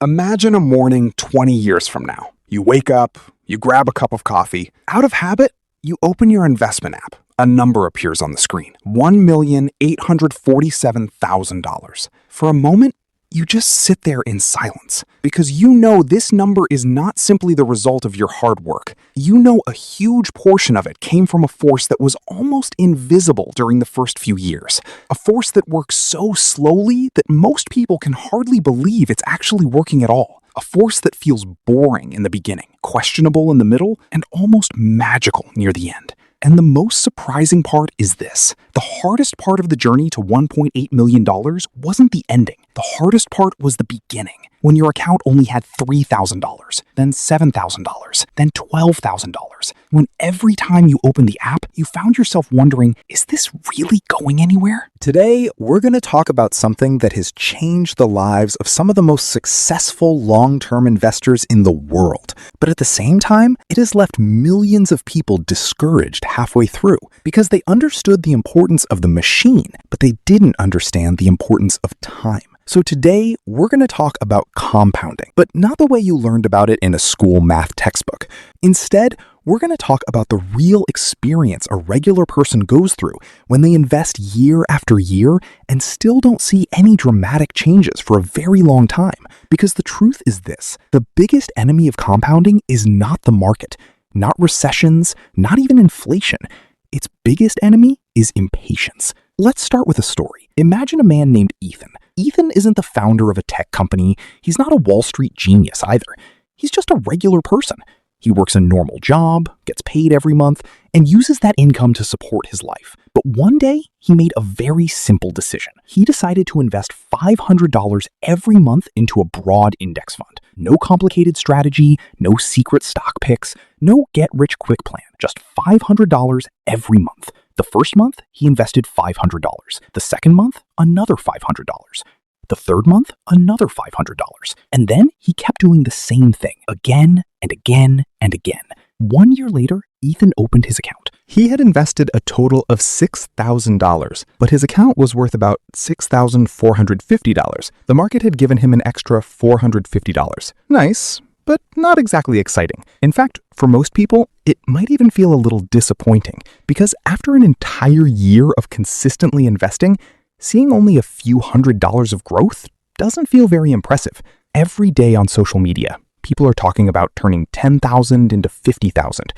Imagine a morning 20 years from now. You wake up, you grab a cup of coffee. Out of habit, you open your investment app. A number appears on the screen, $1,847,000. For a moment, you just sit there in silence because you know this number is not simply the result of your hard work. You know a huge portion of it came from a force that was almost invisible during the first few years. A force that works so slowly that most people can hardly believe it's actually working at all. A force that feels boring in the beginning, questionable in the middle, and almost magical near the end. And the most surprising part is this. The hardest part of the journey to $1.8 million wasn't the ending. The hardest part was the beginning, when your account only had $3,000, then $7,000, then $12,000. When every time you opened the app, you found yourself wondering, is this really going anywhere? Today, we're going to talk about something that has changed the lives of some of the most successful long-term investors in the world. But at the same time, it has left millions of people discouraged halfway through because they understood the importance of the machine, but they didn't understand the importance of time. So today, we're going to talk about compounding, but not the way you learned about it in a school math textbook. Instead, we're going to talk about the real experience a regular person goes through when they invest year after year and still don't see any dramatic changes for a very long time. Because the truth is this, the biggest enemy of compounding is not the market, not recessions, not even inflation. Its biggest enemy is impatience. Let's start with a story. Imagine a man named Ethan. Ethan isn't the founder of a tech company. He's not a Wall Street genius either. He's just a regular person. He works a normal job, gets paid every month, and uses that income to support his life. But one day, he made a very simple decision. He decided to invest $500 every month into a broad index fund. No complicated strategy, no secret stock picks, no get-rich-quick plan. Just $500 every month. The first month, he invested $500. The second month, another $500. The third month, another $500. And then he kept doing the same thing again and again and again. 1 year later, Ethan opened his account. He had invested a total of $6,000, but his account was worth about $6,450. The market had given him an extra $450. Nice, but not exactly exciting. In fact, for most people, it might even feel a little disappointing because after an entire year of consistently investing, seeing only a few $100s of growth doesn't feel very impressive. Every day on social media, people are talking about turning $10,000 into $50,000.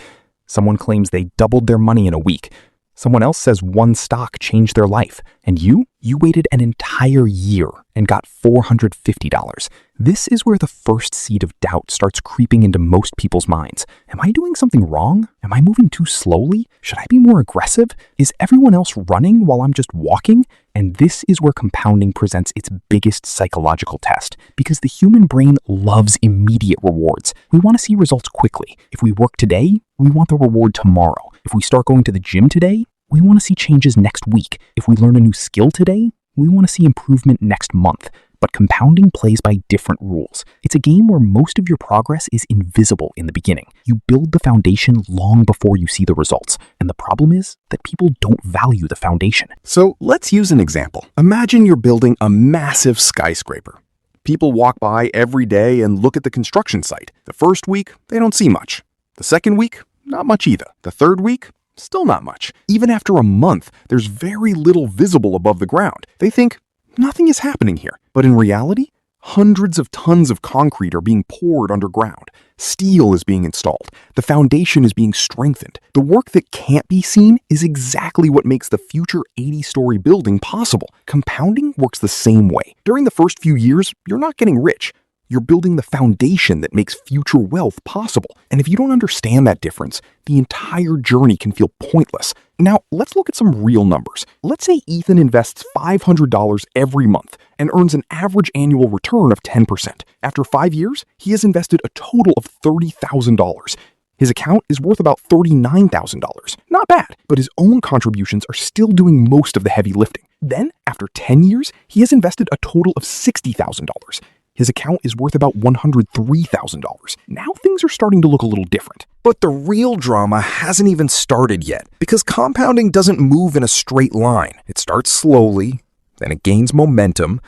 Someone claims they doubled their money in a week. Someone else says one stock changed their life. And you waited an entire year and got $450. This is where the first seed of doubt starts creeping into most people's minds. Am I doing something wrong? Am I moving too slowly? Should I be more aggressive? Is everyone else running while I'm just walking? And this is where compounding presents its biggest psychological test, because the human brain loves immediate rewards. We want to see results quickly. If we work today, we want the reward tomorrow. If we start going to the gym today, we want to see changes next week. If we learn a new skill today, we want to see improvement next month. But compounding plays by different rules. It's a game where most of your progress is invisible in the beginning. You build the foundation long before you see the results. And the problem is that people don't value the foundation. So let's use an example. Imagine you're building a massive skyscraper. People walk by every day and look at the construction site. The first week, they don't see much. The second week, not much either. The third week, still not much. Even after a month, there's very little visible above the ground. They think, nothing is happening here. But in reality, hundreds of tons of concrete are being poured underground. Steel is being installed. The foundation is being strengthened. The work that can't be seen is exactly what makes the future 80-story building possible. Compounding works the same way. During the first few years, you're not getting rich. You're building the foundation that makes future wealth possible. And if you don't understand that difference, the entire journey can feel pointless. Now, let's look at some real numbers. Let's say Ethan invests $500 every month and earns an average annual return of 10%. After 5 years, he has invested a total of $30,000. His account is worth about $39,000. Not bad, but his own contributions are still doing most of the heavy lifting. Then, after 10 years, he has invested a total of $60,000. His account is worth about $103,000. Now things are starting to look a little different. But the real drama hasn't even started yet, because compounding doesn't move in a straight line. It starts slowly, then it gains momentum,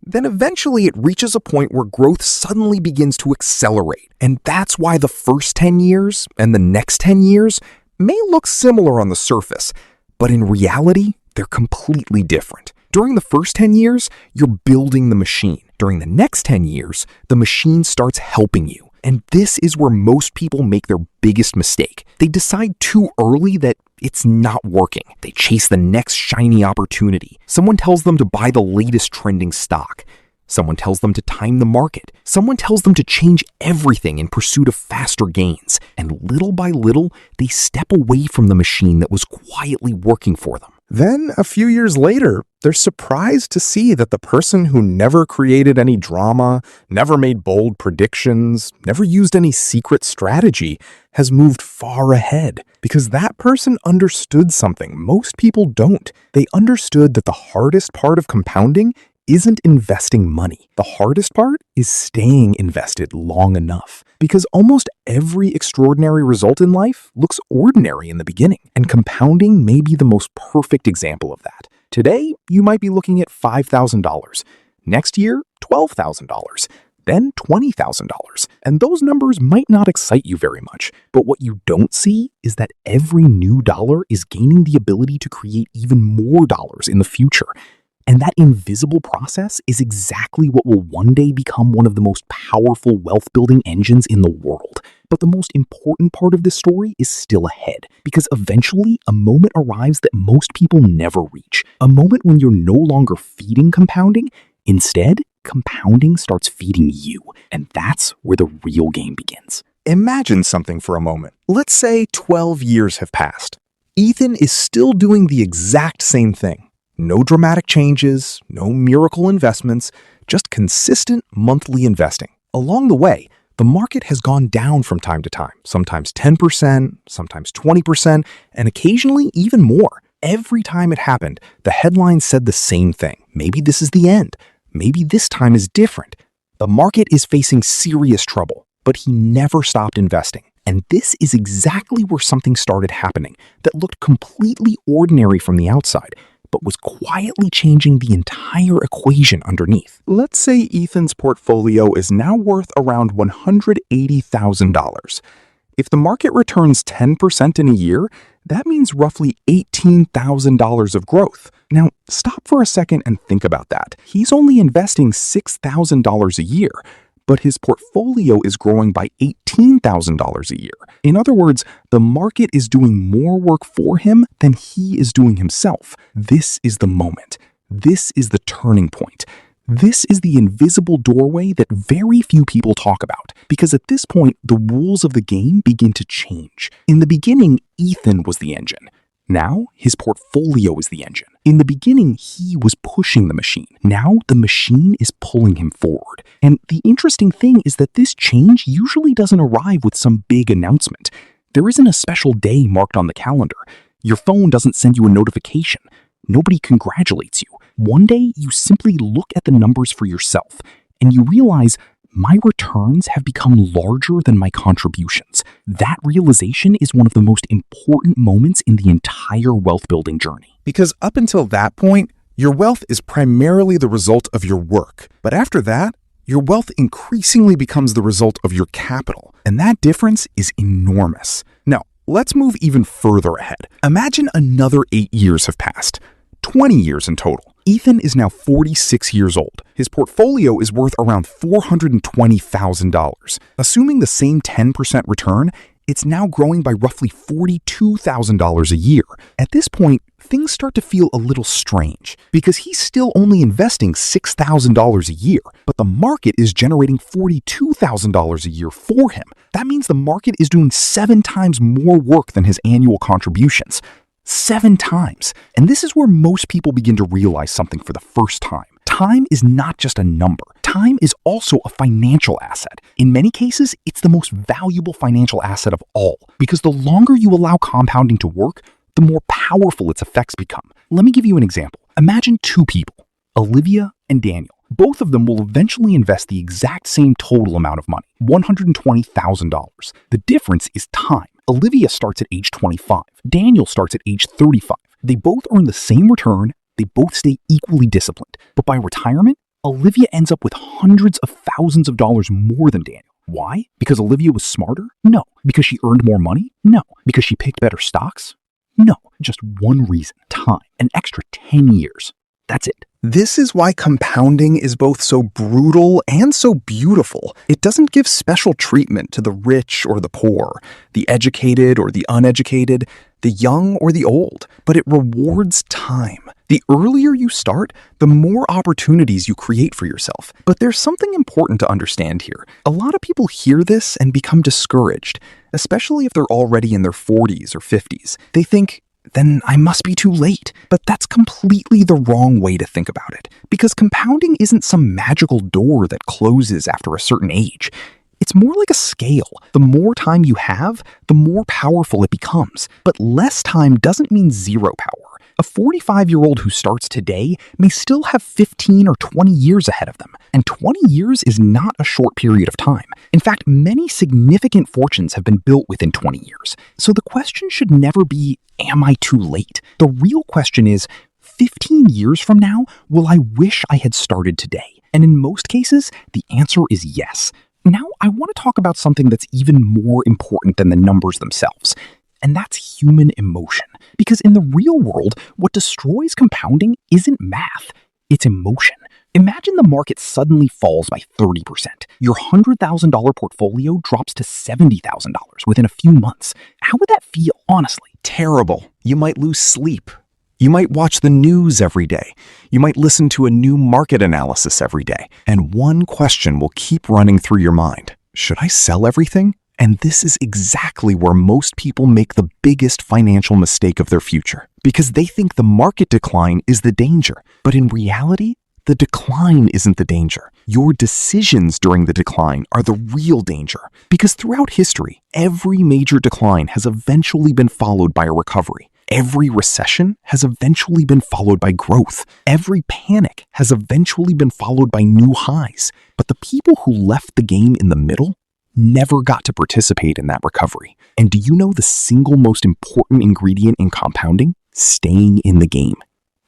Then eventually it reaches a point where growth suddenly begins to accelerate. And that's why the first 10 years and the next 10 years may look similar on the surface, but in reality, they're completely different. During the first 10 years, you're building the machine. During the next 10 years, the machine starts helping you. And this is where most people make their biggest mistake. They decide too early that it's not working. They chase the next shiny opportunity. Someone tells them to buy the latest trending stock. Someone tells them to time the market. Someone tells them to change everything in pursuit of faster gains. And little by little, they step away from the machine that was quietly working for them. Then, a few years later, they're surprised to see that the person who never created any drama, never made bold predictions, never used any secret strategy, has moved far ahead. Because that person understood something most people don't. They understood that the hardest part of compounding isn't investing money. The hardest part is staying invested long enough. Because almost every extraordinary result in life looks ordinary in the beginning, and compounding may be the most perfect example of that. Today, you might be looking at $5,000. Next year, $12,000. Then $20,000. And those numbers might not excite you very much. But what you don't see is that every new dollar is gaining the ability to create even more dollars in the future. And that invisible process is exactly what will one day become one of the most powerful wealth-building engines in the world. But the most important part of this story is still ahead, because eventually a moment arrives that most people never reach. A moment when you're no longer feeding compounding. Instead, compounding starts feeding you. And that's where the real game begins. Imagine something for a moment. Let's say 12 years have passed. Ethan is still doing the exact same thing. No dramatic changes, no miracle investments, just consistent monthly investing. Along the way, the market has gone down from time to time, sometimes 10%, sometimes 20%, and occasionally even more. Every time it happened, the headlines said the same thing. Maybe this is the end. Maybe this time is different. The market is facing serious trouble, but he never stopped investing. And this is exactly where something started happening that looked completely ordinary from the outside, but was quietly changing the entire equation underneath. Let's say Ethan's portfolio is now worth around $180,000. If the market returns 10% in a year, that means roughly $18,000 of growth. Now, stop for a second and think about that. He's only investing $6,000 a year, but his portfolio is growing by $18,000 a year. In other words, the market is doing more work for him than he is doing himself. This is the moment. This is the turning point. This is the invisible doorway that very few people talk about, because at this point, the rules of the game begin to change. In the beginning, Ethan was the engine. Now, his portfolio is the engine. In the beginning, he was pushing the machine. Now, the machine is pulling him forward. And the interesting thing is that this change usually doesn't arrive with some big announcement. There isn't a special day marked on the calendar. Your phone doesn't send you a notification. Nobody congratulates you. One day, you simply look at the numbers for yourself, and you realize, my returns have become larger than my contributions. That realization is one of the most important moments in the entire wealth building journey. Because up until that point, your wealth is primarily the result of your work. But after that, your wealth increasingly becomes the result of your capital. And that difference is enormous. Now, let's move even further ahead. Imagine another 8 years have passed. 20 years in total. Ethan is now 46 years old. His portfolio is worth around $420,000. Assuming the same 10% return, it's now growing by roughly $42,000 a year. At this point, things start to feel a little strange, because he's still only investing $6,000 a year, but the market is generating $42,000 a year for him. That means the market is doing 7 times more work than his annual contributions. 7 times. And this is where most people begin to realize something for the first time. Time is not just a number. Time is also a financial asset. In many cases, it's the most valuable financial asset of all, because the longer you allow compounding to work, the more powerful its effects become. Let me give you an example. Imagine 2 people, Olivia and Daniel. Both of them will eventually invest the exact same total amount of money, $120,000. The difference is time. Olivia starts at age 25. Daniel starts at age 35. They both earn the same return. They both stay equally disciplined. But by retirement, Olivia ends up with hundreds of thousands of dollars more than Daniel. Why? Because Olivia was smarter? No. Because she earned more money? No. Because she picked better stocks? No. Just one reason: time. An extra 10 years. That's it. This is why compounding is both so brutal and so beautiful. It doesn't give special treatment to the rich or the poor, the educated or the uneducated, the young or the old, but it rewards time. The earlier you start, the more opportunities you create for yourself. But there's something important to understand here. A lot of people hear this and become discouraged, especially if they're already in their 40s or 50s. They think, then I must be too late. But that's completely the wrong way to think about it, because compounding isn't some magical door that closes after a certain age. It's more like a scale. The more time you have, the more powerful it becomes. But less time doesn't mean zero power. A 45-year-old who starts today may still have 15 or 20 years ahead of them, and 20 years is not a short period of time. In fact, many significant fortunes have been built within 20 years. So the question should never be, am I too late? The real question is, 15 years from now, will I wish I had started today? And in most cases, the answer is yes. Now, I want to talk about something that's even more important than the numbers themselves, and that's human emotion. Because in the real world, what destroys compounding isn't math, it's emotion. Imagine the market suddenly falls by 30%. Your $100,000 portfolio drops to $70,000 within a few months. How would that feel, honestly? Terrible. You might lose sleep. You might watch the news every day. You might listen to a new market analysis every day. And one question will keep running through your mind. Should I sell everything? And this is exactly where most people make the biggest financial mistake of their future, because they think the market decline is the danger. But in reality, the decline isn't the danger. Your decisions during the decline are the real danger. Because throughout history, every major decline has eventually been followed by a recovery. Every recession has eventually been followed by growth. Every panic has eventually been followed by new highs. But the people who left the game in the middle never got to participate in that recovery. And do you know the single most important ingredient in compounding? Staying in the game.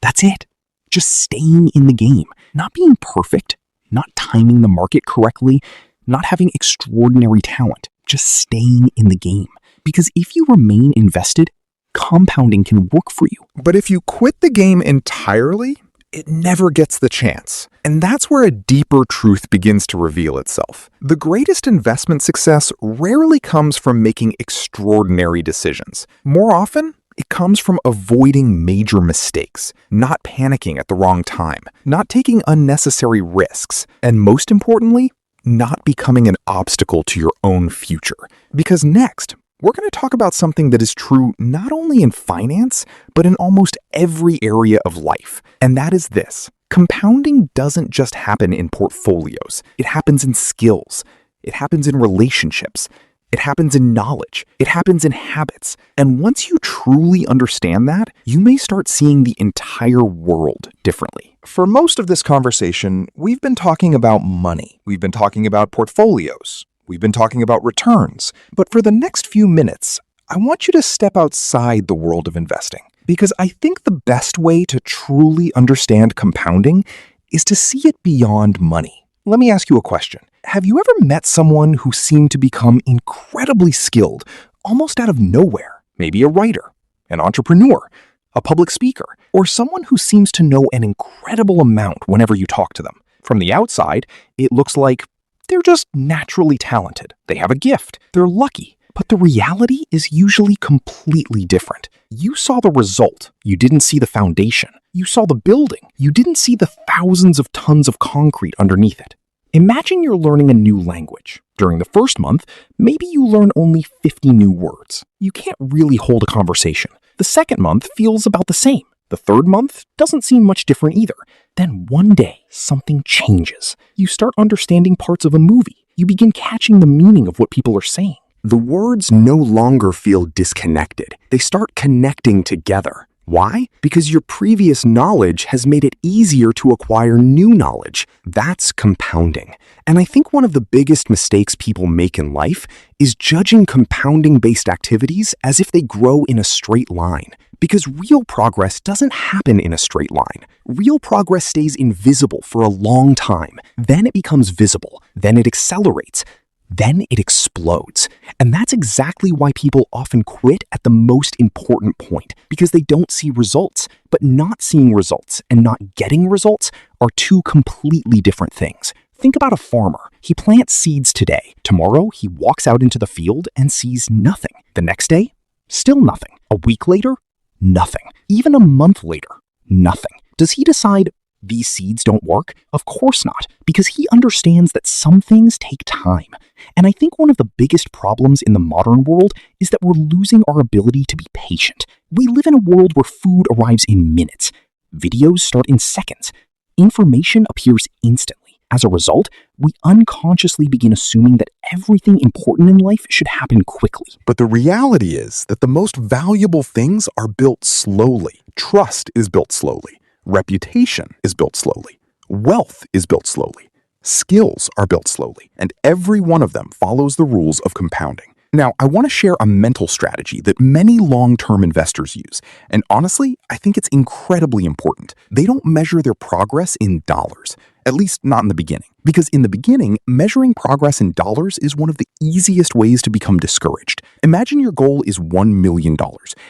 That's it. Just staying in the game. Not being perfect, not timing the market correctly, not having extraordinary talent. Just staying in the game. Because if you remain invested, compounding can work for you. But if you quit the game entirely, it never gets the chance. And that's where a deeper truth begins to reveal itself. The greatest investment success rarely comes from making extraordinary decisions. More often, it comes from avoiding major mistakes, not panicking at the wrong time, not taking unnecessary risks, and most importantly, not becoming an obstacle to your own future. Because next, we're going to talk about something that is true not only in finance, but in almost every area of life. And that is this: compounding doesn't just happen in portfolios. It happens in skills. It happens in relationships. It happens in knowledge. It happens in habits. And once you truly understand that, you may start seeing the entire world differently. For most of this conversation, we've been talking about money. We've been talking about portfolios. We've been talking about returns. But for the next few minutes, I want you to step outside the world of investing, because I think the best way to truly understand compounding is to see it beyond money. Let me ask you a question. Have you ever met someone who seemed to become incredibly skilled, almost out of nowhere? Maybe a writer, an entrepreneur, a public speaker, or someone who seems to know an incredible amount whenever you talk to them. From the outside, it looks like they're just naturally talented. They have a gift. They're lucky. But the reality is usually completely different. You saw the result. You didn't see the foundation. You saw the building. You didn't see the thousands of tons of concrete underneath it. Imagine you're learning a new language. During the first month, maybe you learn only 50 new words. You can't really hold a conversation. The second month feels about the same. The third month doesn't seem much different either. Then one day, something changes. You start understanding parts of a movie. You begin catching the meaning of what people are saying. The words no longer feel disconnected. They start connecting together. Why? Because your previous knowledge has made it easier to acquire new knowledge. That's compounding. And I think one of the biggest mistakes people make in life is judging compounding-based activities as if they grow in a straight line. Because real progress doesn't happen in a straight line. Real progress stays invisible for a long time. Then it becomes visible. Then it accelerates. Then it explodes. And that's exactly why people often quit at the most important point, because they don't see results. But not seeing results and not getting results are two completely different things. Think about a farmer. He plants seeds today. Tomorrow, he walks out into the field and sees nothing. The next day, still nothing. A week later, nothing. Even a month later, nothing. Does he decide these seeds don't work? Of course not, because he understands that some things take time. And I think one of the biggest problems in the modern world is that we're losing our ability to be patient. We live in a world where food arrives in minutes. Videos start in seconds. Information appears instantly. As a result, we unconsciously begin assuming that everything important in life should happen quickly. But the reality is that the most valuable things are built slowly. Trust is built slowly. Reputation is built slowly. Wealth is built slowly. Skills are built slowly. And every one of them follows the rules of compounding. Now, I want to share a mental strategy that many long-term investors use. And honestly, I think it's incredibly important. They don't measure their progress in dollars. At least not in the beginning. Because in the beginning, measuring progress in dollars is one of the easiest ways to become discouraged. Imagine your goal is $1 million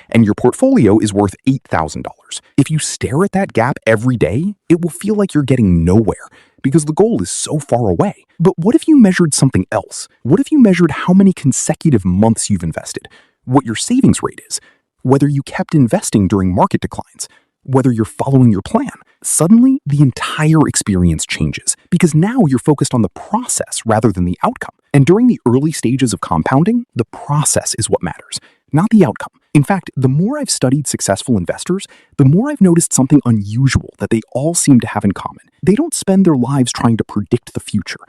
and your portfolio is worth $8,000. If you stare at that gap every day, it will feel like you're getting nowhere because the goal is so far away. But what if you measured something else? What if you measured how many consecutive months you've invested, what your savings rate is, whether you kept investing during market declines, whether you're following your plan? Suddenly, the entire experience changes because now you're focused on the process rather than the outcome. And during the early stages of compounding, the process is what matters, not the outcome. In fact, the more I've studied successful investors, the more I've noticed something unusual that they all seem to have in common. They don't spend their lives trying to predict the future.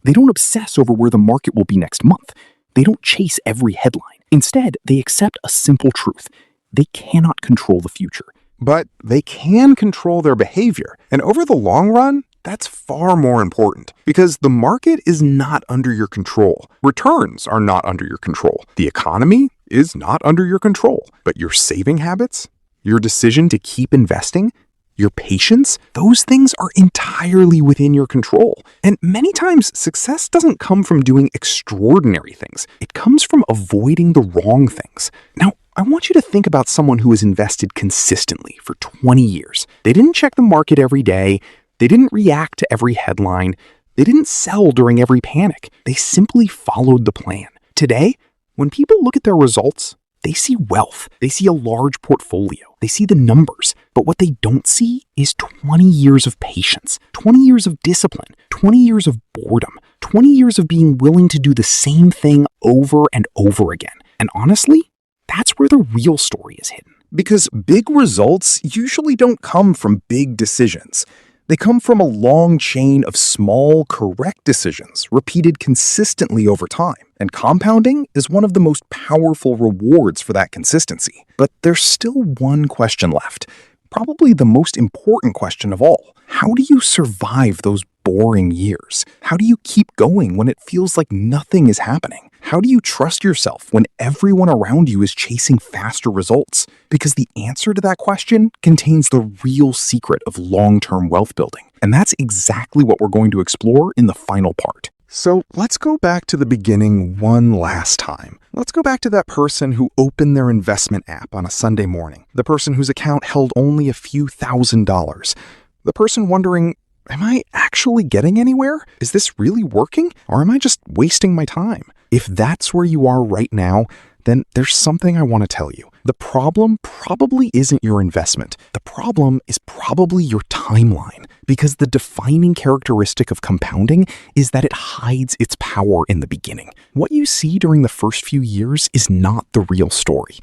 They don't obsess over where the market will be next month. They don't chase every headline. Instead, they accept a simple truth. They cannot control the future. But they can control their behavior. And over the long run, that's far more important because the market is not under your control. Returns are not under your control. The economy is not under your control. But your saving habits, your decision to keep investing, your patience, those things are entirely within your control. And many times, success doesn't come from doing extraordinary things. It comes from avoiding the wrong things. Now, I want you to think about someone who has invested consistently for 20 years. They didn't check the market every day. They didn't react to every headline. They didn't sell during every panic. They simply followed the plan. Today, when people look at their results, they see wealth. They see a large portfolio. They see the numbers. But what they don't see is 20 years of patience, 20 years of discipline, 20 years of boredom, 20 years of being willing to do the same thing over and over again. And honestly, that's where the real story is hidden. Because big results usually don't come from big decisions. They come from a long chain of small, correct decisions repeated consistently over time. And compounding is one of the most powerful rewards for that consistency. But there's still one question left. Probably the most important question of all. How do you survive those boring years? How do you keep going when it feels like nothing is happening? How do you trust yourself when everyone around you is chasing faster results? Because the answer to that question contains the real secret of long-term wealth building. And that's exactly what we're going to explore in the final part. So let's go back to the beginning one last time. Let's go back to that person who opened their investment app on a Sunday morning. The person whose account held only a few $1,000s. The person wondering, am I actually getting anywhere? Is this really working? Or am I just wasting my time? If that's where you are right now, then there's something I want to tell you. The problem probably isn't your investment. The problem is probably your timeline. Because the defining characteristic of compounding is that it hides its power in the beginning. What you see during the first few years is not the real story.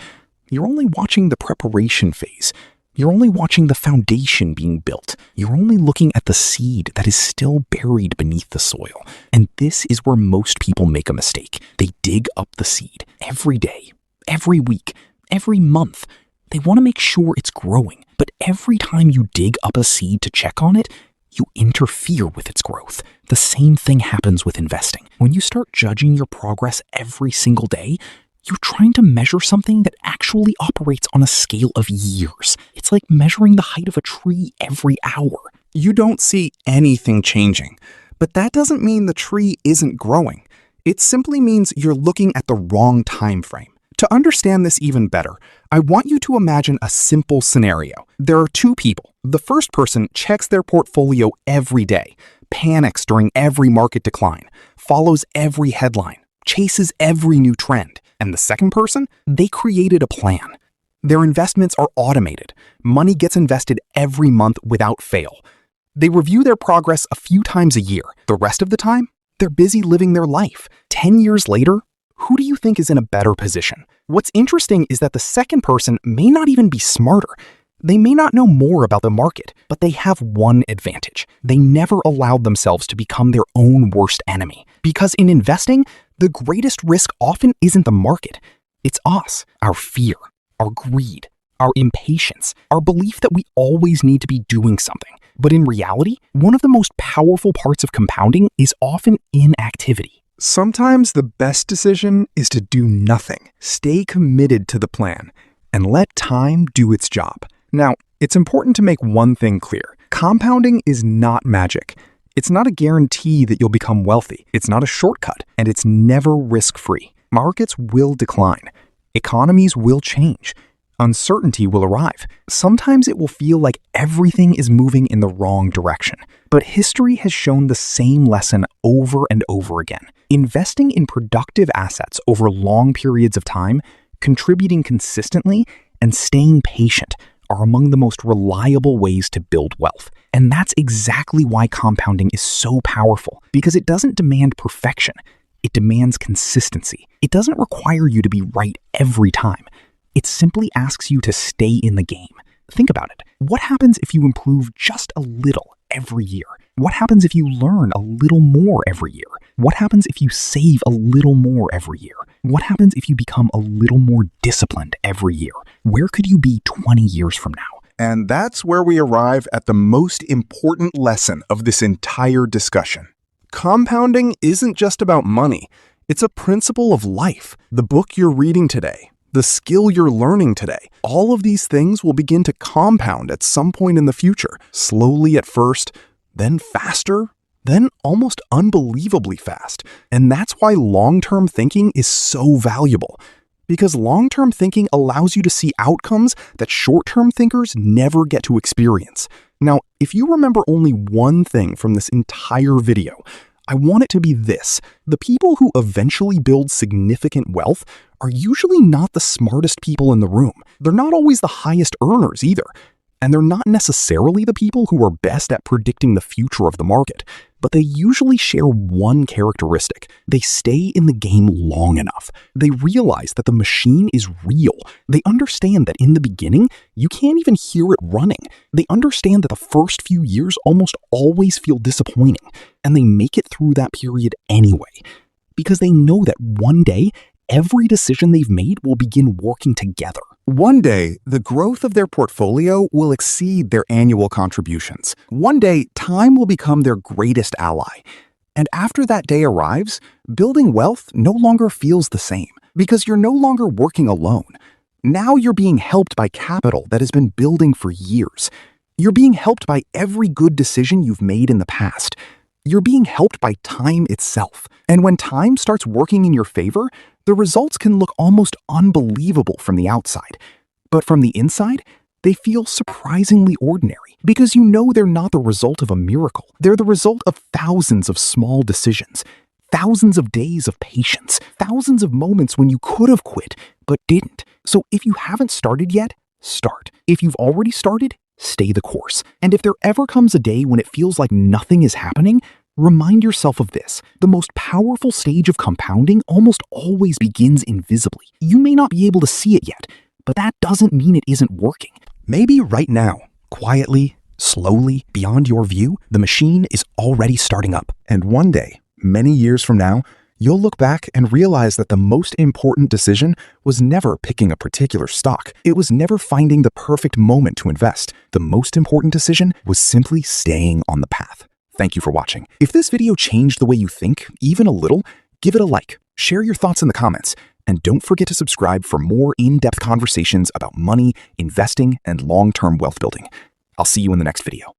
You're only watching the preparation phase. You're only watching the foundation being built. You're only looking at the seed that is still buried beneath the soil. And this is where most people make a mistake. They dig up the seed every day, every week, every month. They want to make sure it's growing. But every time you dig up a seed to check on it, you interfere with its growth. The same thing happens with investing. When you start judging your progress every single day, You're trying to measure something that actually operates on a scale of years. It's like measuring the height of a tree every hour. You don't see anything changing, but that doesn't mean the tree isn't growing. It simply means you're looking at the wrong time frame. To understand this even better, I want you to imagine a simple scenario. There are two people. The first person checks their portfolio every day, panics during every market decline, follows every headline, chases every new trend. And the second person, they created a plan. Their investments are automated. Money gets invested every month without fail. They review their progress a few times a year. The rest of the time, they're busy living their life. 10 years later, who do you think is in a better position? What's interesting is that the second person may not even be smarter. They may not know more about the market, but they have one advantage. They never allowed themselves to become their own worst enemy. Because in investing, the greatest risk often isn't the market. It's us, our fear, our greed, our impatience, our belief that we always need to be doing something. But in reality, one of the most powerful parts of compounding is often inactivity. Sometimes the best decision is to do nothing. Stay committed to the plan and let time do its job. Now, it's important to make one thing clear. Compounding is not magic. It's not a guarantee that you'll become wealthy. It's not a shortcut, and it's never risk-free. Markets will decline. Economies will change. Uncertainty will arrive. Sometimes it will feel like everything is moving in the wrong direction. But history has shown the same lesson over and over again. Investing in productive assets over long periods of time, contributing consistently, and staying patient are among the most reliable ways to build wealth. And that's exactly why compounding is so powerful, because it doesn't demand perfection. It demands consistency. It doesn't require you to be right every time. It simply asks you to stay in the game. Think about it. What happens if you improve just a little every year? What happens if you learn a little more every year? What happens if you save a little more every year? What happens if you become a little more disciplined every year? Where could you be 20 years from now? And that's where we arrive at the most important lesson of this entire discussion. Compounding isn't just about money. It's a principle of life. The book you're reading today, the skill you're learning today, all of these things will begin to compound at some point in the future, slowly at first, then faster, then almost unbelievably fast. And that's why long-term thinking is so valuable. Because long-term thinking allows you to see outcomes that short-term thinkers never get to experience. Now, if you remember only one thing from this entire video, I want it to be this. The people who eventually build significant wealth are usually not the smartest people in the room. They're not always the highest earners either. And they're not necessarily the people who are best at predicting the future of the market. But they usually share one characteristic. They stay in the game long enough. They realize that the machine is real. They understand that in the beginning, you can't even hear it running. They understand that the first few years almost always feel disappointing. And they make it through that period anyway. Because they know that one day, every decision they've made will begin working together. One day, the growth of their portfolio will exceed their annual contributions. One day, time will become their greatest ally. And after that day arrives, building wealth no longer feels the same, because you're no longer working alone. Now you're being helped by capital that has been building for years. You're being helped by every good decision you've made in the past. You're being helped by time itself. And when time starts working in your favor, the results can look almost unbelievable from the outside. But from the inside, they feel surprisingly ordinary because you know they're not the result of a miracle. They're the result of thousands of small decisions, thousands of days of patience, thousands of moments when you could have quit but didn't. So if you haven't started yet, start. If you've already started, stay the course. And if there ever comes a day when it feels like nothing is happening, remind yourself of this. The most powerful stage of compounding almost always begins invisibly. You may not be able to see it yet, but that doesn't mean it isn't working. Maybe right now, quietly, slowly, beyond your view, the machine is already starting up. And one day, many years from now, you'll look back and realize that the most important decision was never picking a particular stock. It was never finding the perfect moment to invest. The most important decision was simply staying on the path. Thank you for watching. If this video changed the way you think, even a little, give it a like. Share your thoughts in the comments. And don't forget to subscribe for more in-depth conversations about money, investing, and long-term wealth building. I'll see you in the next video.